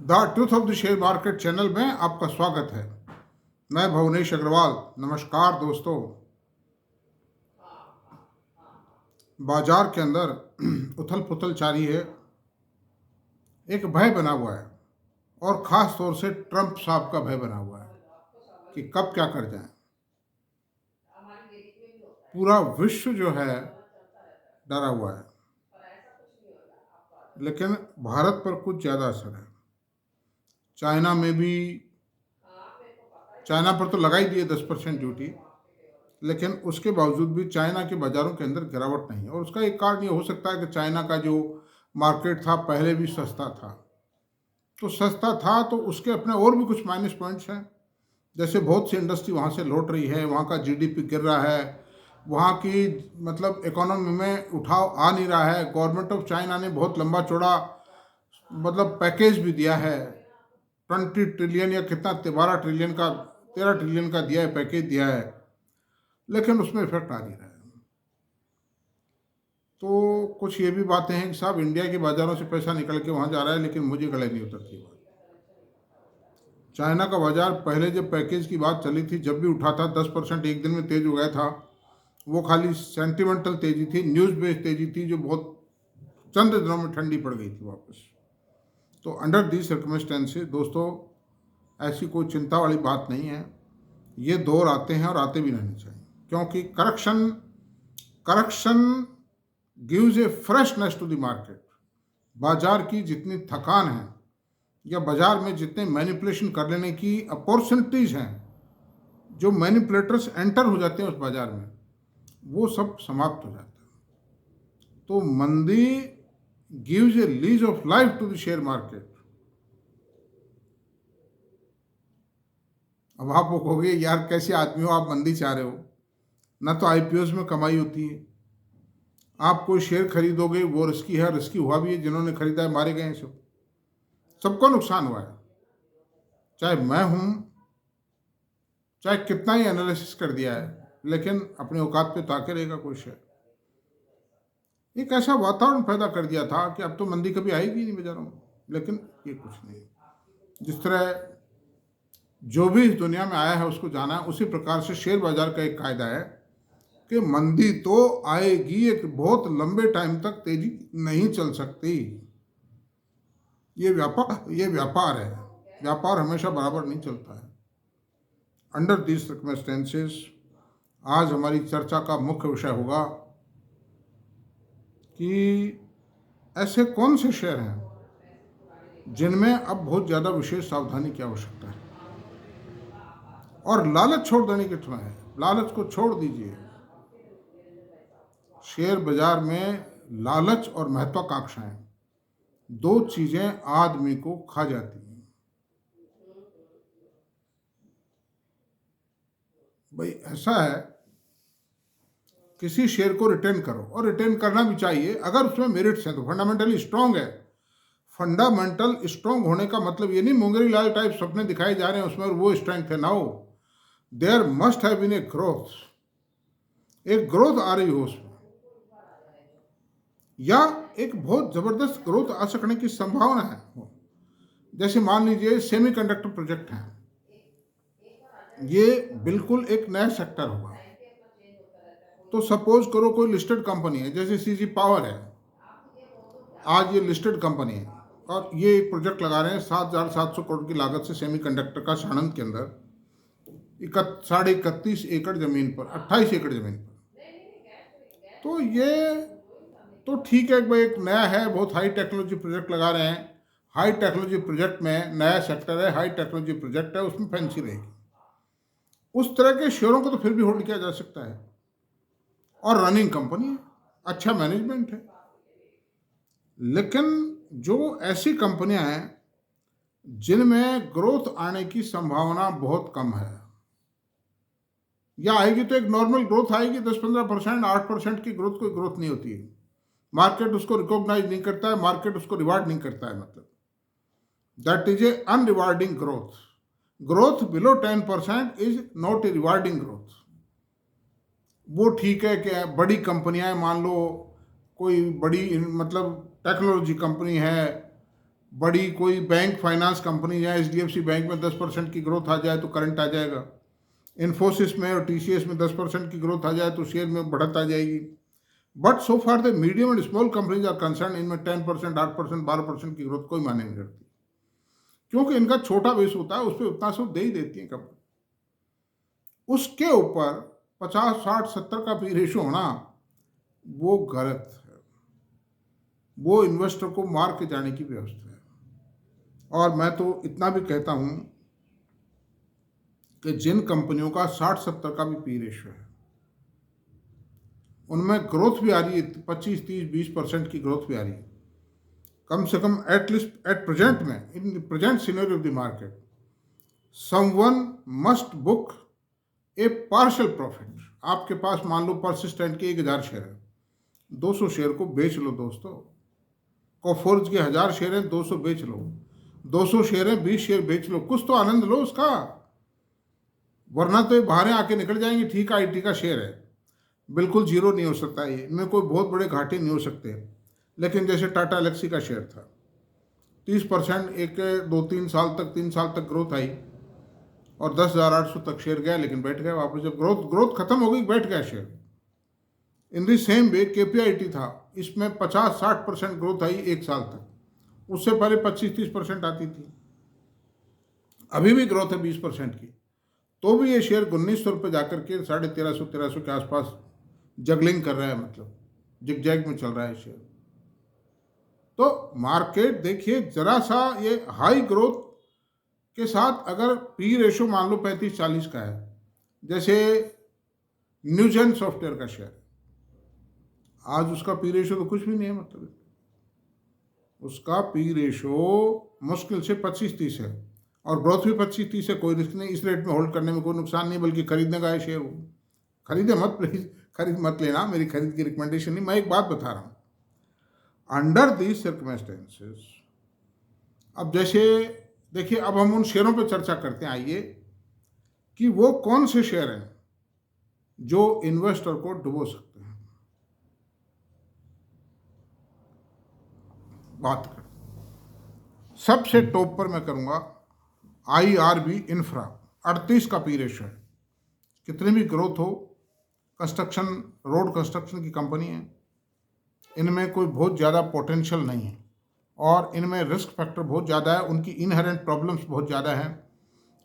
The truth of the share market channel में आपका स्वागत है। मैं भुवनेश अग्रवाल। नमस्कार दोस्तों। बाजार के अंदर उथल पुथल जारी है। एक भय बना हुआ है और ख़ास तौर से ट्रंप साहब का भय बना हुआ है कि कब क्या कर जाए। पूरा विश्व जो है डरा हुआ है, लेकिन भारत पर कुछ ज़्यादा असर है। चाइना में भी, चाइना पर तो लगाई दी है 10% ड्यूटी, लेकिन उसके बावजूद भी चाइना के बाज़ारों के अंदर गिरावट नहीं है। और उसका एक कारण ये हो सकता है कि चाइना का जो मार्केट था पहले भी सस्ता था, तो सस्ता था तो उसके अपने और भी कुछ माइनस पॉइंट्स हैं। जैसे बहुत सी इंडस्ट्री वहाँ से लौट रही है, वहाँ का जीडीपी गिर रहा है, वहाँ की मतलब इकोनॉमी में उठाव आ नहीं रहा है। गवर्नमेंट ऑफ चाइना ने बहुत लंबा चौड़ा मतलब पैकेज भी दिया है, 20 ट्रिलियन या कितना 13 ट्रिलियन का दिया है, पैकेज दिया है, लेकिन उसमें इफेक्ट आ नहीं रहा है। तो कुछ ये भी बातें हैं कि साहब इंडिया के बाज़ारों से पैसा निकल के वहाँ जा रहा है, लेकिन मुझे गले नहीं उतरती बात। चाइना का बाज़ार पहले जब पैकेज की बात चली थी, जब भी उठा था 10% एक दिन में तेज हो गया था। वो खाली सेंटिमेंटल तेजी थी, न्यूज़ बेस्ड तेजी थी, जो बहुत चंद दिनों में ठंडी पड़ गई थी वापस। तो अंडर दी सर्कमस्टेंसेस दोस्तों, ऐसी कोई चिंता वाली बात नहीं है। ये दौर आते हैं और आते भी रहने चाहिए, क्योंकि correction correction gives a freshness to the market. बाजार की जितनी थकान है या बाजार में जितने मैनिपुलेशन कर लेने की अपॉर्चुनिटीज़ हैं, जो मैनिपुलेटर्स एंटर हो जाते हैं उस बाजार में, वो सब समाप्त हो जाता है। तो मंदी gives a lease of life to the share market. अब आप वो कहोगे यार कैसे आदमी हो, आप मंदी चाह रहे हो, ना तो आईपीओस में कमाई होती है। आप कोई शेयर खरीदोगे वो रिस्की है, रिस्की हुआ भी है, जिन्होंने खरीदा है मारे गए हैं, सबको नुकसान हुआ है। चाहे मैं हूं, चाहे कितना ही एनालिसिस कर दिया है, लेकिन अपने औकात पे ताके रहेगा कोई शेयर। एक ऐसा वातावरण पैदा कर दिया था कि अब तो मंदी कभी आएगी नहीं बाजारों में, लेकिन ये कुछ नहीं। जिस तरह जो भी इस दुनिया में आया है उसको जाना है, उसी प्रकार से शेयर बाजार का एक कायदा है कि मंदी तो आएगी, एक बहुत लंबे टाइम तक तेजी नहीं चल सकती। ये व्यापार है, व्यापार हमेशा बराबर नहीं चलता है। अंडर दीज सर्कमस्टेंसेस आज हमारी चर्चा का मुख्य विषय होगा कि ऐसे कौन से शेयर हैं जिनमें अब बहुत ज़्यादा विशेष सावधानी की आवश्यकता है, और लालच छोड़ देने की समय है। लालच को छोड़ दीजिए। शेयर बाजार में लालच और महत्वाकांक्षाएं, दो चीजें आदमी को खा जाती हैं। भाई ऐसा है, किसी शेयर को रिटेन करो, और रिटेन करना भी चाहिए अगर उसमें मेरिट्स हैं तो, फंडामेंटली स्ट्रांग है। फंडामेंटल स्ट्रांग होने का मतलब ये नहीं मुंगेरी लाल टाइप सपने दिखाए जा रहे हैं उसमें और वो स्ट्रेंथ है। Now there must have been a growth, एक ग्रोथ आ रही हो उसमें, या एक बहुत जबरदस्त ग्रोथ आ सकने की संभावना है। जैसे मान लीजिए सेमीकंडक्टर प्रोजेक्ट है, ये बिल्कुल एक नया सेक्टर होगा। तो सपोज करो कोई लिस्टेड कंपनी है, जैसे सीजी पावर है, आज ये लिस्टेड कंपनी है और ये एक प्रोजेक्ट लगा रहे हैं 7,700 करोड़ की लागत से सेमीकंडक्टर का साणंद के अंदर 31.5 एकड़ जमीन पर, 28 एकड़ जमीन पर। तो ये तो ठीक है भाई, एक नया है, बहुत हाई टेक्नोलॉजी प्रोजेक्ट लगा रहे हैं। हाई टेक्नोलॉजी प्रोजेक्ट में नया सेक्टर है, हाई टेक्नोलॉजी प्रोजेक्ट है, उसमें फैंसी रहेगी। उस तरह के शेयरों को तो फिर भी होल्ड किया जा सकता है, और रनिंग कंपनी है, अच्छा मैनेजमेंट है। लेकिन जो ऐसी कंपनियां हैं जिनमें ग्रोथ आने की संभावना बहुत कम है, या आएगी तो एक नॉर्मल ग्रोथ आएगी, 10-15%, 8% की ग्रोथ कोई ग्रोथ नहीं होती है। मार्केट उसको रिकॉग्नाइज नहीं करता है, मार्केट उसको रिवार्ड नहीं करता है। मतलब that is a unrewarding growth. Growth below 10% is not a rewarding growth. वो ठीक है कि बड़ी कंपनियां, मान लो कोई बड़ी मतलब टेक्नोलॉजी कंपनी है, बड़ी कोई बैंक फाइनेंस कंपनी या एचडीएफसी बैंक में 10% की ग्रोथ आ जाए तो करंट आ जाएगा। इन्फोसिस में और टीसीएस में 10% की ग्रोथ आ जाए तो शेयर में बढ़त आ जाएगी। But so far the medium and small companies are concern, इनमें 10%, 8%, 12% की ग्रोथ कोई मायने नहीं रखती, क्योंकि इनका छोटा बेस होता है, उस पर उतना सब दे ही देती है कंपनी। उसके ऊपर 50, 60, 70 का पी रेशो होना वो गलत है, वो इन्वेस्टर को मार के जाने की व्यवस्था है। और मैं तो इतना भी कहता हूं कि जिन कंपनियों का 60-70 का भी पी रेशो है, उनमें ग्रोथ भी आ रही है, 25, 30, 20% की ग्रोथ भी आ रही है, कम से कम एटलीस्ट एट प्रेजेंट में, in present scenario of the market, someone must book A partial profit. आपके पास मान लो परसिस्टेंट के 1000 शेयर है, 200 शेयर को बेच लो दोस्तों। कोफोर्ज के 1000 शेयर हैं, 200 बेच लो। 200 शेयर हैं, 20 शेयर बेच लो, कुछ तो आनंद लो उसका, वरना तो ये बाहर आके निकल जाएंगे। ठीक आईटी का शेयर है, बिल्कुल जीरो नहीं हो सकता, ये इनमें कोई बहुत बड़े घाटे नहीं हो सकते। लेकिन जैसे टाटा एलेक्सी का शेयर था, 30% एक 2-3 साल तक, 3 साल तक ग्रोथ आई और 10,800 तक शेयर गया, लेकिन बैठ गया वापस। जब ग्रोथ खत्म हो गई, बैठ गया share. In the same way KPIT था, इसमें 50-60% ग्रोथ आई एक साल तक, उससे पहले 25-30% आती थी। अभी भी ग्रोथ है 20% की, तो भी ये शेयर 1900 रुपये जाकर के 1350-1300 के आसपास जगलिंग कर रहा है, मतलब जिगजैग में चल रहा है शेयर। तो मार्केट देखिए, जरा सा ये हाई ग्रोथ के साथ अगर पी रेशो मान लो 35-40 का है, जैसे न्यूजेन सॉफ्टवेयर का शेयर, आज उसका पी रेशो तो कुछ भी नहीं है, मतलब उसका पी रेशो मुश्किल से 25-30 है और ग्रोथ भी 25-30 है। कोई रिस्क नहीं, इस रेट में होल्ड करने में कोई नुकसान नहीं, बल्कि खरीदने का है शेयर। वो खरीदे मत, प्लीज खरीद मत लेना, मेरी खरीद की रिकमेंडेशन नहीं। मैं एक बात बता रहा हूँ, अंडर दीज सर्कमस्टेंसेस, अब जैसे देखिए, अब हम उन शेयरों पर चर्चा करते हैं, आइए, कि वो कौन से शेयर हैं जो इन्वेस्टर को डुबो सकते हैं। बात कर, सबसे टॉप पर मैं करूंगा आईआरबी इंफ्रा, 38 का पी रेशो है। कितनी भी ग्रोथ हो, कंस्ट्रक्शन, रोड कंस्ट्रक्शन की कंपनी है, इनमें कोई बहुत ज़्यादा पोटेंशियल नहीं है और इनमें रिस्क फैक्टर बहुत ज़्यादा है, उनकी इनहेरेंट प्रॉब्लम्स बहुत ज़्यादा हैं।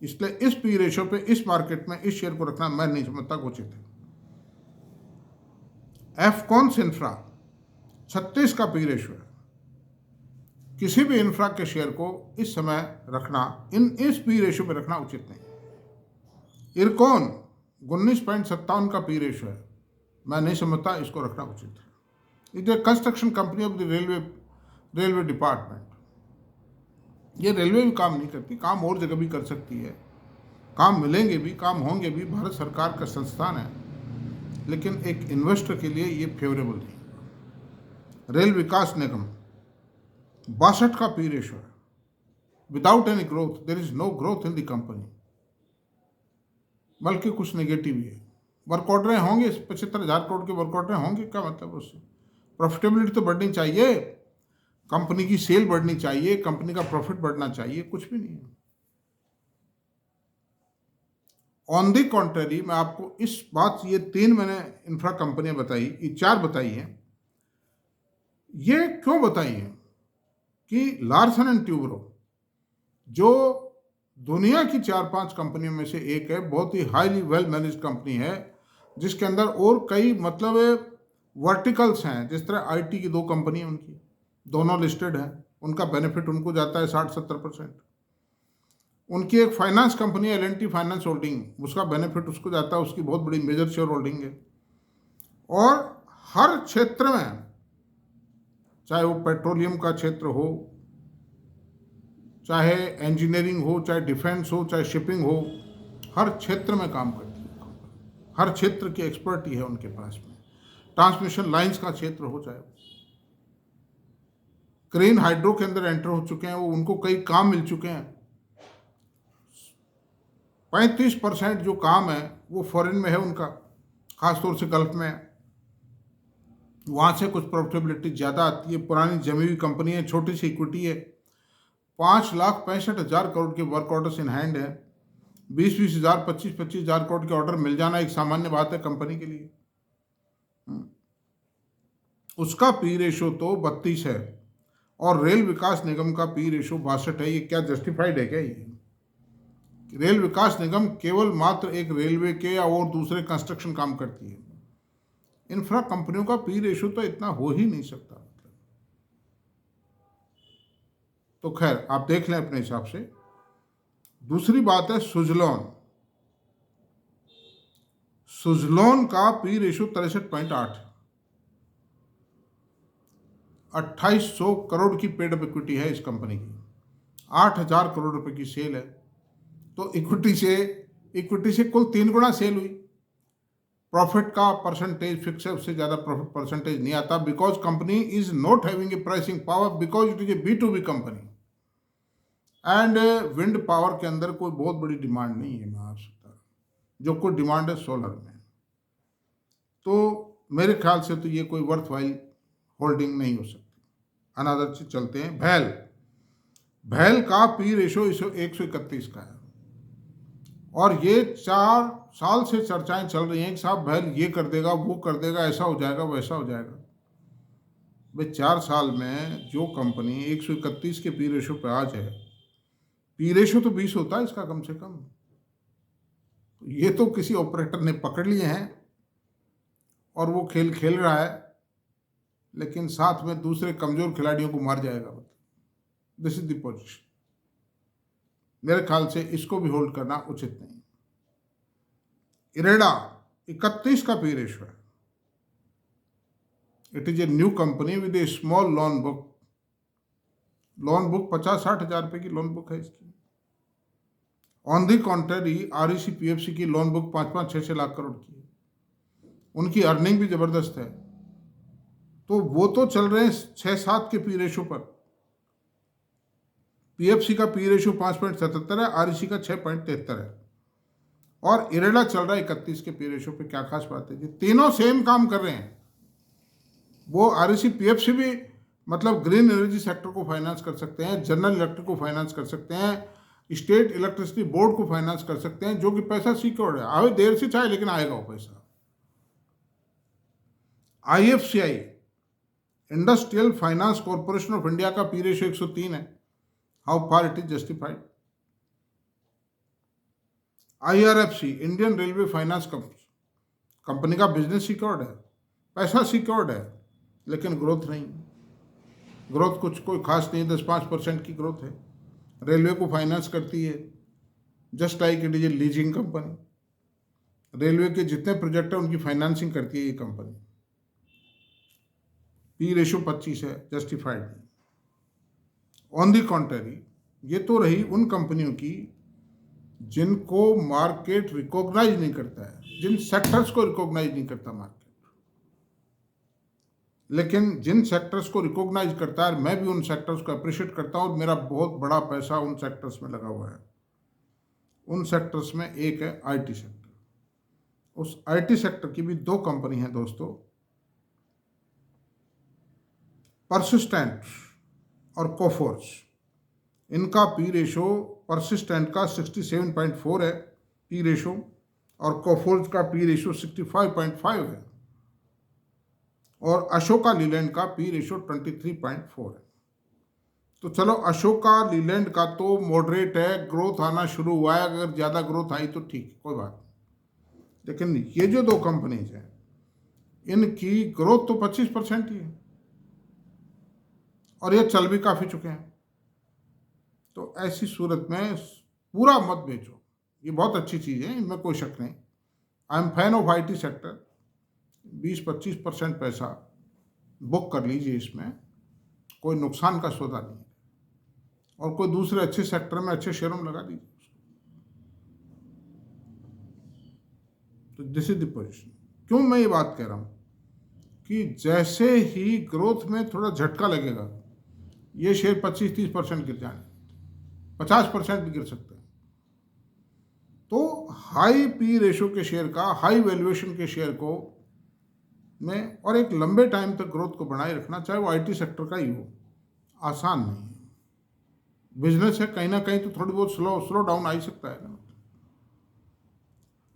इसलिए इस पी रेशो पे इस मार्केट में इस शेयर को रखना मैं नहीं समझता उचित है। एफकॉन्स इंफ्रा, 36 का पी रेशो है। किसी भी इंफ्रा के शेयर को इस समय रखना, इस पी रेशो पे रखना उचित नहीं। इरकॉन 19.57 का पी रेशो है, मैं नहीं समझता इसको रखना उचित है। It is construction company of the railway department. ये रेलवे भी काम नहीं करती, काम और जगह भी कर सकती है, काम मिलेंगे भी, काम होंगे भी, भारत सरकार का संस्थान है, लेकिन एक इन्वेस्टर के लिए ये फेवरेबल नहीं। रेल विकास निगम 62 का पी रेशो है, without any growth, there is no growth in the company, बल्कि कुछ नेगेटिव ही है। वर्क ऑर्डरें होंगे, 75,000 करोड़ के वर्क ऑर्डरें होंगे, क्या मतलब उससे? प्रॉफिटेबिलिटी तो बढ़नी चाहिए, कंपनी की सेल बढ़नी चाहिए, कंपनी का प्रॉफिट बढ़ना चाहिए, कुछ भी नहीं है। ऑन दी कॉन्ट्रेरी, मैं आपको इस बात, ये 3 मैंने इंफ्रा कंपनियां बताई, ये 4 बताई हैं। ये क्यों बताई हैं कि लार्सन एंड ट्यूब्रो, जो दुनिया की 4-5 कंपनियों में से एक है, बहुत ही हाईली वेल मैनेज्ड कंपनी है, जिसके अंदर और कई मतलब वर्टिकल्स हैं। जिस तरह आईटी की 2 कंपनी है, उनकी दोनों लिस्टेड हैं, उनका बेनिफिट उनको जाता है 60-70%। उनकी एक फाइनेंस कंपनी है एल&टी फाइनेंस होल्डिंग, उसका बेनिफिट उसको जाता है, उसकी बहुत बड़ी मेजर शेयर होल्डिंग है। और हर क्षेत्र में, चाहे वो पेट्रोलियम का क्षेत्र हो, चाहे इंजीनियरिंग हो, चाहे डिफेंस हो, चाहे शिपिंग हो, हर क्षेत्र में काम करती है, हर क्षेत्र की एक्सपर्टी है उनके पास में। ट्रांसमिशन लाइंस का क्षेत्र हो, चाहे क्रेन हाइड्रो के अंदर एंटर हो चुके हैं वो, उनको कई काम मिल चुके हैं। 35% जो काम है वो फॉरेन में है उनका, खासतौर से गल्फ में है, वहाँ से कुछ प्रॉफिटेबिलिटी ज़्यादा आती है। पुरानी जमी हुई कंपनी है, छोटी सी इक्विटी है, 5,65,000 करोड़ के वर्क ऑर्डर्स इन हैंड है। 20,000 25,000 करोड़ के ऑर्डर मिल जाना एक सामान्य बात है कंपनी के लिए। उसका पी रेशो तो 32 है और रेल विकास निगम का पी रेशो 62 है। ये क्या जस्टिफाइड है क्या? ये रेल विकास निगम केवल मात्र एक रेलवे के या और दूसरे कंस्ट्रक्शन काम करती है। इंफ्रा कंपनियों का पी रेशो तो इतना हो ही नहीं सकता। तो खैर आप देख लें अपने हिसाब से। दूसरी बात है सुजलॉन। सुजलॉन का पी रेशो 63.8, 2800 करोड़ की पेड अप इक्विटी है इस कंपनी की, 8,000 करोड़ रुपए की सेल है। तो इक्विटी से कुल 3 गुना सेल हुई। प्रॉफिट का परसेंटेज फिक्स है, उससे ज़्यादा प्रॉफिट परसेंटेज नहीं आता, because company is not having a pricing power, because it is A B2B company and wind power के अंदर कोई बहुत बड़ी डिमांड नहीं है। मैं आप सकता जो कोई डिमांड है सोलर में। तो मेरे ख्याल से तो ये कोई वर्थ वाइल होल्डिंग नहीं हो सकती। अनदर चीज चलते हैं। भैल का पी रेशो 131 का है और ये 4 साल से चर्चाएं चल रही हैं कि साहब भैल ये कर देगा, वो कर देगा, ऐसा हो जाएगा, वैसा हो जाएगा। भाई 4 साल में जो कंपनी 131 के पी रेशो पे आज है, पी रेशो तो 20 होता है इसका कम से कम। ये तो किसी ऑपरेटर ने पकड़ लिए हैं और वो खेल खेल रहा है, लेकिन साथ में दूसरे कमजोर खिलाड़ियों को मार जाएगा। This is the position. मेरे ख्याल से इसको भी होल्ड करना उचित नहीं। इरेडा 31 का पी रेशो है। It is a new company with A small loan book. 50-60 हजार रुपए की लोन बुक है इसकी। On the contrary REC PFC की लोन बुक 5-5, 6-6 लाख करोड़ की है। उनकी अर्निंग भी जबरदस्त है। तो वो तो चल रहे हैं 6-7 के पी रेशो पर। PFC का पी रेशो 5.77 है, REC का 6.73 है और इरेडा चल रहा है 31 के पी रेशो पे। क्या खास बात है? ये तीनों सेम काम कर रहे हैं। वो REC PFC भी मतलब ग्रीन एनर्जी सेक्टर को फाइनेंस कर सकते हैं, जनरल इलेक्ट्रिक को फाइनेंस कर सकते हैं, स्टेट इलेक्ट्रिसिटी बोर्ड को फाइनेंस कर सकते हैं, जो कि पैसा सिक्योर्ड है। आए देर से चाहे, लेकिन आएगा वो पैसा। IFCI industrial finance corporation of India का पी रेशो 103 है। How far it is justified? IRFC Indian railway finance company का बिजनेस सिक्योर्ड है, पैसा सिक्योर्ड है, लेकिन ग्रोथ नहीं। ग्रोथ कुछ कोई खास नहीं, 10-5% की ग्रोथ है। रेलवे को फाइनेंस करती है, just like it is a leasing company. Railway के जितने प्रोजेक्ट हैं उनकी फाइनेंसिंग करती है ये कंपनी। पी रेशो 25 है, जस्टिफाइड नहीं। ऑन दी कॉन्ट्ररी ये तो रही उन कंपनियों की जिनको मार्केट रिकॉग्नाइज नहीं करता है, जिन सेक्टर्स को रिकॉग्नाइज नहीं करता मार्केट। लेकिन जिन सेक्टर्स को रिकॉग्नाइज करता है, मैं भी उन सेक्टर्स को अप्रिशिएट करता हूँ और मेरा बहुत बड़ा पैसा उन सेक्टर्स में लगा हुआ है। उन सेक्टर्स में एक है IT सेक्टर। उस IT सेक्टर की भी 2 कंपनी है दोस्तों, परसिस्टेंट और कोफोर्ज। इनका पी रेशो परसिस्टेंट का 67.4 है पी रेशो और कोफोर्ज का पी रेशो 65.5 है और अशोका लीलैंड का पी रेशो 23.4 है। तो चलो अशोका लीलैंड का तो मॉडरेट है, ग्रोथ आना शुरू हुआ है। अगर ज़्यादा ग्रोथ आई तो ठीक है, कोई बात नहीं। लेकिन ये जो 2 कंपनीज हैं इनकी ग्रोथ तो 25% ही है और ये चल भी काफ़ी चुके हैं। तो ऐसी सूरत में पूरा मत बेचो। ये बहुत अच्छी चीज़ है, इनमें कोई शक नहीं। I am fan of IT sector. 20-25% पैसा बुक कर लीजिए, इसमें कोई नुकसान का सौदा नहीं है और कोई दूसरे अच्छे सेक्टर में अच्छे शेयरों में लगा दीजिए। तो दिस इज द पोजीशन। क्यों मैं ये बात कह रहा हूँ कि जैसे ही ग्रोथ में थोड़ा झटका लगेगा, ये शेयर 25-30% गिर जाए, 50% भी गिर सकते हैं। तो हाई पी रेशो के शेयर का, हाई वैल्यूएशन के शेयर को में और एक लंबे टाइम तक ग्रोथ को बनाए रखना, चाहे वो IT सेक्टर का ही हो, आसान नहीं है। बिजनेस है, कहीं ना कहीं तो थोड़ी बहुत स्लो डाउन आ ही सकता है ना।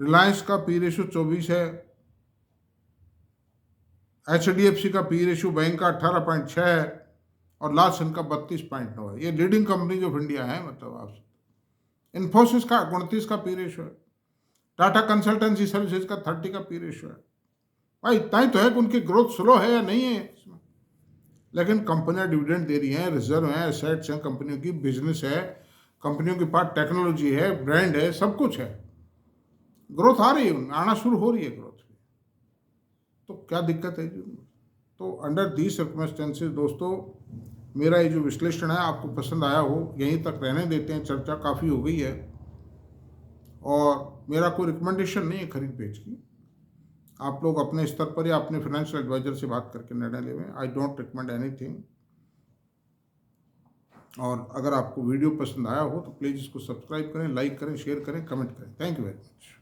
रिलायंस का पी रेशो 24 है, HDFC का पी रेशो बैंक का 18.6 है और लार्सन का 32.9 है। ये लीडिंग कंपनीज ऑफ इंडिया है, मतलब आप। इन्फोसिस का 29 का पी रेशो है, टाटा कंसल्टेंसी सर्विसेज का 30 का पी रेशो है। भाई इतना ही तो है कि उनकी ग्रोथ स्लो है या नहीं है इसमें, लेकिन कंपनियां डिविडेंड दे रही हैं, रिजर्व हैं, एसेट्स हैं कंपनियों की, बिजनेस है कंपनियों के पास, टेक्नोलॉजी है, ब्रांड है, सब कुछ है, ग्रोथ आ रही है उनमें, आना शुरू हो रही है ग्रोथ। तो क्या दिक्कत है जी? तो अंडर दी सर्कमस्टेंसेस दोस्तों, मेरा ये जो विश्लेषण है आपको पसंद आया हो, यहीं तक रहने देते हैं, चर्चा काफ़ी हो गई है और मेरा कोई रिकमेंडेशन नहीं है खरीद बेच की। आप लोग अपने स्तर पर या अपने फाइनेंशियल एडवाइजर से बात करके निर्णय लें। I don't recommend anything. और अगर आपको वीडियो पसंद आया हो तो प्लीज़ इसको सब्सक्राइब करें, लाइक करें, शेयर करें, कमेंट करें। Thank you very much.